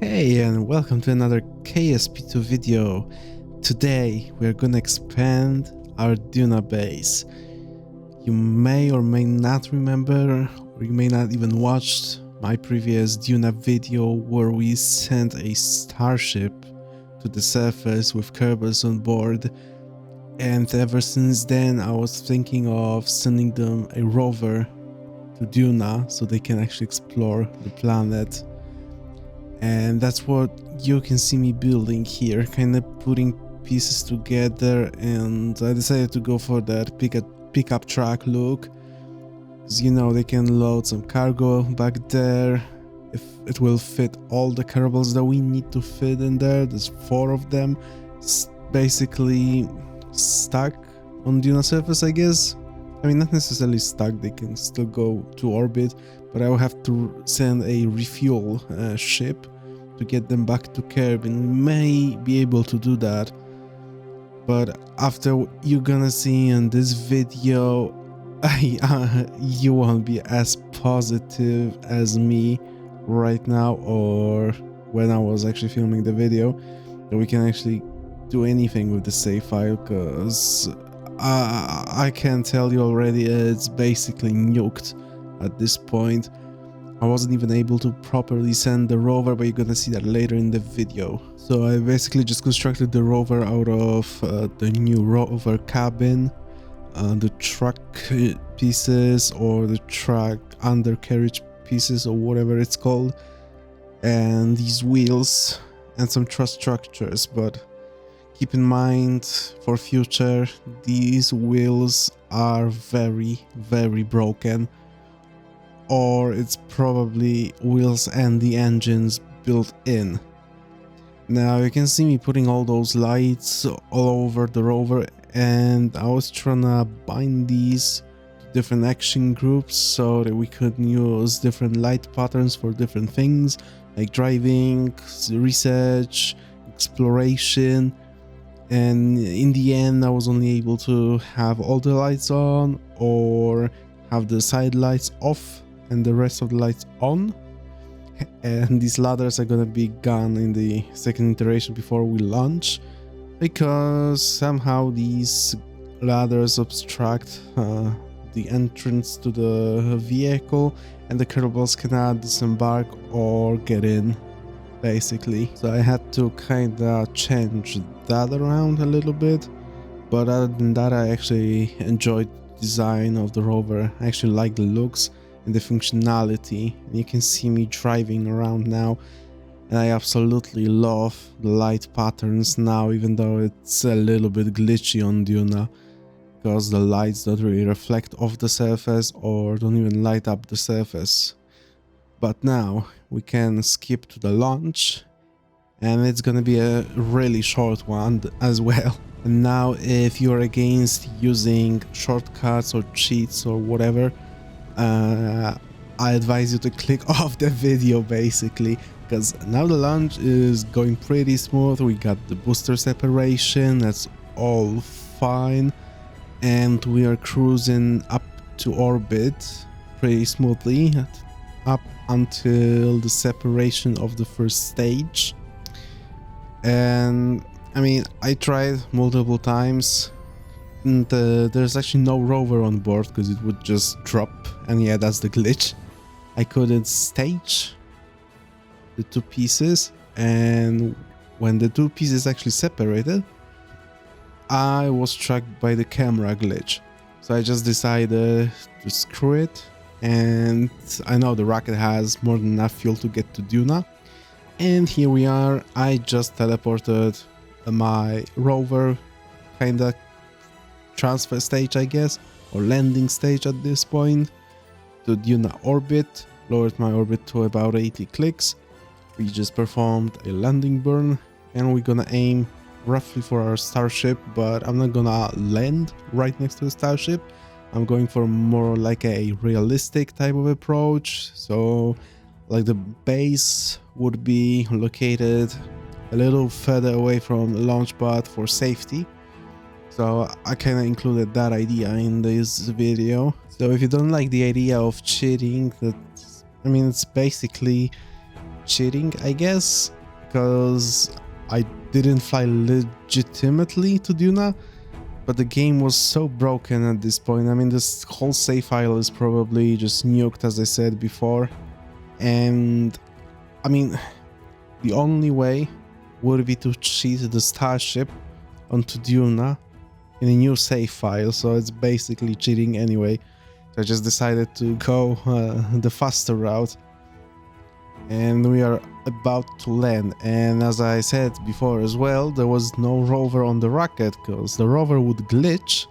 Hey, and welcome to another KSP2 video. Today we are gonna expand our Duna base. You may or may not remember, or you may not even watched my previous Duna video where we sent a Starship to the surface with Kerbals on board, and ever since then I was thinking of sending them a rover to Duna so they can actually explore the planet. And that's what you can see me building here, kind of putting pieces together, and I decided to go for that pickup truck look, because you know they can load some cargo back there. If it will fit all the Kerbals that we need to fit in there, there's 4 of them basically stuck on Duna surface, I guess. I mean, not necessarily stuck, they can still go to orbit, but I will have to send a refuel ship to get them back to Kerb, and we may be able to do that. But after you're gonna see in this video, you won't be as positive as me right now, or when I was actually filming the video, that we can actually do anything with the save file, because I can tell you already it's basically nuked at this point. I wasn't even able to properly send the rover, but you're gonna see that later in the video. So I basically just constructed the rover out of the new rover cabin, the truck pieces, or the truck undercarriage pieces, or whatever it's called, and these wheels and some truss structures. But keep in mind, for future, these wheels are very, very broken, or it's probably wheels and the engines built in. Now you can see me putting all those lights all over the rover, and I was trying to bind these to different action groups so that we could use different light patterns for different things, like driving, research, exploration. And in the end I was only able to have all the lights on, or have the side lights off and the rest of the lights on. And these ladders are gonna be gone in the second iteration before we launch, because somehow these ladders obstruct the entrance to the vehicle, and the Kerbals cannot disembark or get in, basically. So I had to kinda change that around a little bit, but other than that I actually enjoyed the design of the rover. I actually like the looks and the functionality, and you can see me driving around now, and I absolutely love the light patterns now, even though it's a little bit glitchy on Duna, because the lights don't really reflect off the surface or don't even light up the surface. But now we can skip to the launch, and it's gonna be a really short one as well. And now, if you're against using shortcuts or cheats or whatever, I advise you to click off the video, basically, because now the launch is going pretty smooth. We got the booster separation, that's all fine, and we are cruising up to orbit pretty smoothly up until the separation of the first stage. And I mean, I tried multiple times, and there's actually no rover on board because it would just drop, and yeah, that's the glitch. I couldn't stage the 2 pieces, and when the 2 pieces actually separated, I was struck by the camera glitch. So I just decided to screw it, and I know the rocket has more than enough fuel to get to Duna, and here we are. I just teleported my rover, kinda transfer stage, I guess, or landing stage at this point, to Duna orbit, lowered my orbit to about 80 clicks. We just performed a landing burn, and we're gonna aim roughly for our Starship, but I'm not gonna land right next to the Starship. I'm going for more like a realistic type of approach, so like the base would be located a little further away from the launch pad for safety. So I kind of included that idea in this video. So if you don't like the idea of cheating, I mean, it's basically cheating, I guess, because I didn't fly legitimately to Duna, but the game was so broken at this point. I mean, this whole save file is probably just nuked, as I said before, and I mean, the only way would be to cheat the Starship onto Duna in a new save file, so it's basically cheating anyway. So I just decided to go the faster route, and we are about to land. And as I said before as well, there was no rover on the rocket because the rover would glitch,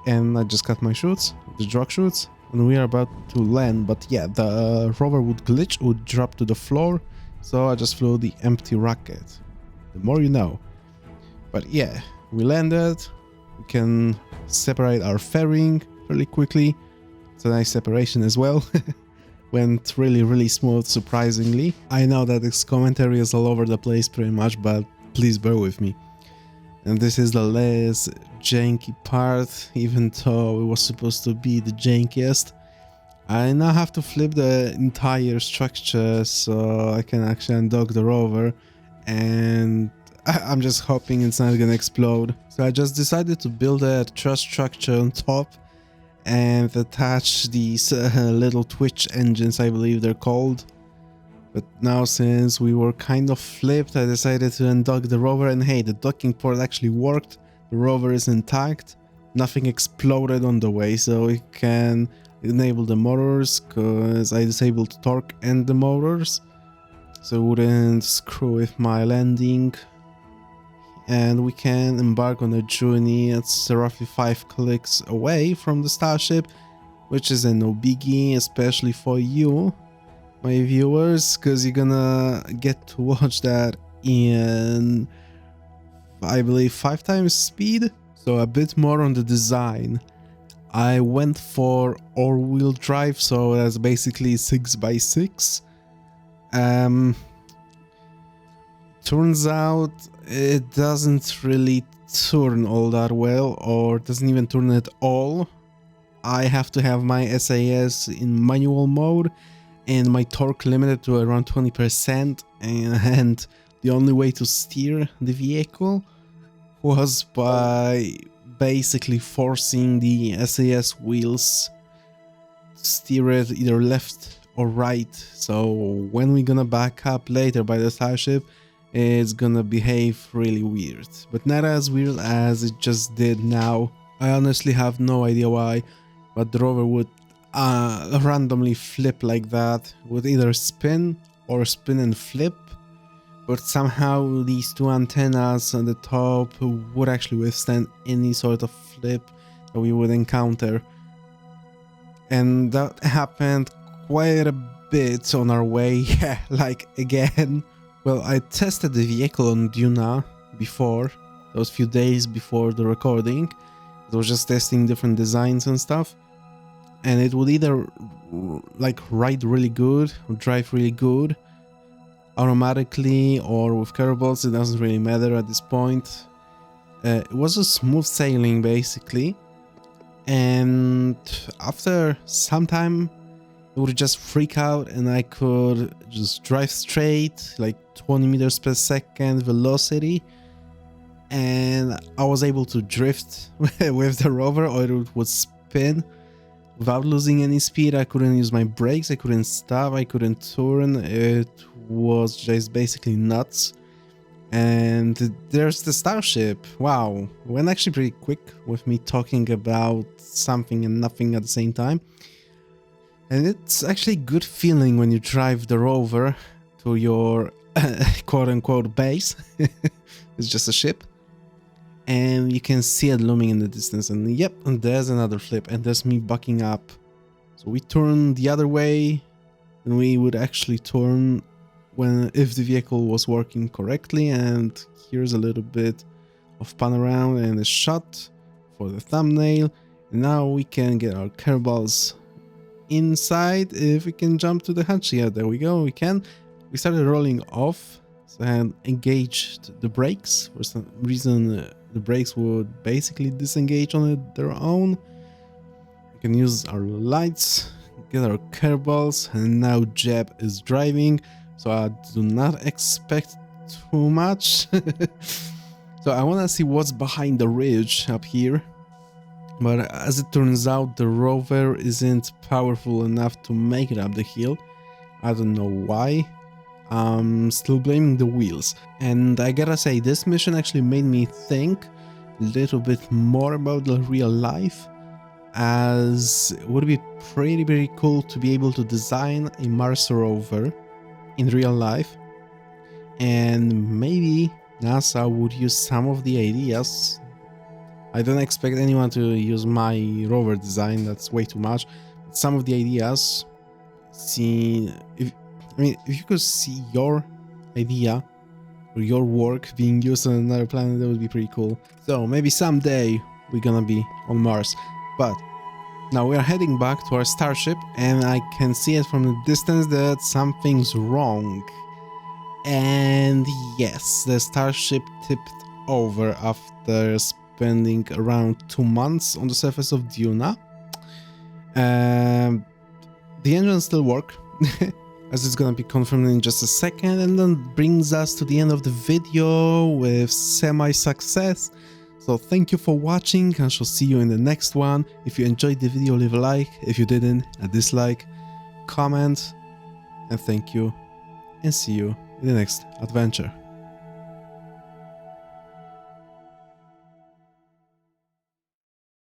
and I just cut my chutes, the drag chutes, and we are about to land. But yeah, the rover would glitch, would drop to the floor, so I just flew the empty rocket. The more you know. But yeah, we landed. We can separate our fairing really quickly. It's a nice separation as well. Went really smooth, surprisingly. I know that this commentary is all over the place pretty much, but please bear with me. And this is the less janky part, even though it was supposed to be the jankiest. I now have to flip the entire structure so I can actually undock the rover, and I'm just hoping it's not gonna explode. So I just decided to build a truss structure on top and attach these little twitch engines, I believe they're called. But now, since we were kind of flipped, I decided to undock the rover, and hey, the docking port actually worked. The rover is intact, nothing exploded on the way, so we can enable the motors because I disabled torque and the motors, so it wouldn't screw with my landing. And we can embark on a journey. It's roughly 5 clicks away from the Starship, which is a no biggie, especially for you, my viewers, because you're gonna get to watch that in, I believe, 5 times speed. So a bit more on the design. I went for all-wheel drive, so that's basically 6x6. Turns out it doesn't really turn all that well, or doesn't even turn at all. I have to have my SAS in manual mode and my torque limited to around 20%, and the only way to steer the vehicle was by basically forcing the SAS wheels to steer it either left or right. So when we're gonna back up later by the Starship, it's gonna behave really weird, but not as weird as it just did now. I honestly have no idea why, but the rover would randomly flip like that, would either spin or spin and flip, but somehow these two antennas on the top would actually withstand any sort of flip that we would encounter. And that happened quite a bit on our way. Yeah, like again. Well, I tested the vehicle on Duna before, those few days before the recording. I was just testing different designs and stuff, and it would either like ride really good or drive really good automatically or with Kerbals. It doesn't really matter at this point. It was a smooth sailing basically, and after some time it would just freak out and I could just drive straight, like 20 meters per second velocity, and I was able to drift with the rover, or it would spin without losing any speed. I couldn't use my brakes, I couldn't stop, I couldn't turn. It was just basically nuts. And there's the Starship. Wow, it went actually pretty quick with me talking about something and nothing at the same time. And it's actually a good feeling when you drive the rover to your quote-unquote base. It's just a ship. And you can see it looming in the distance. And yep, and there's another flip. And there's me bucking up. So we turn the other way. And we would actually turn if the vehicle was working correctly. And here's a little bit of pan around and a shot for the thumbnail. And now we can get our Kerbals inside. If we can jump to the hatch, yeah, there we go, we can. We started rolling off, so I had engaged the brakes. For some reason the brakes would basically disengage on their own. We can use our lights, get our Kerbals, and now Jeb is driving. so I do not expect too much. So I want to see what's behind the ridge up here, but as it turns out, the rover isn't powerful enough to make it up the hill. I don't know why. I'm still blaming the wheels. And I gotta say, this mission actually made me think a little bit more about the real life, as it would be pretty cool to be able to design a Mars rover in real life, and maybe NASA would use some of the ideas. I don't expect anyone to use my rover design, that's way too much, but some of the ideas, if you could see your idea or your work being used on another planet, that would be pretty cool. So maybe someday we're gonna be on Mars. But now we are heading back to our Starship, and I can see it from the distance that something's wrong. And yes, the Starship tipped over after spending around 2 months on the surface of Duna. The engines still work, as it's gonna be confirmed in just a second, and then brings us to the end of the video with semi-success. So thank you for watching, and I shall see you in the next one. If you enjoyed the video, leave a like. If you didn't, a dislike, comment, and thank you, and see you in the next adventure.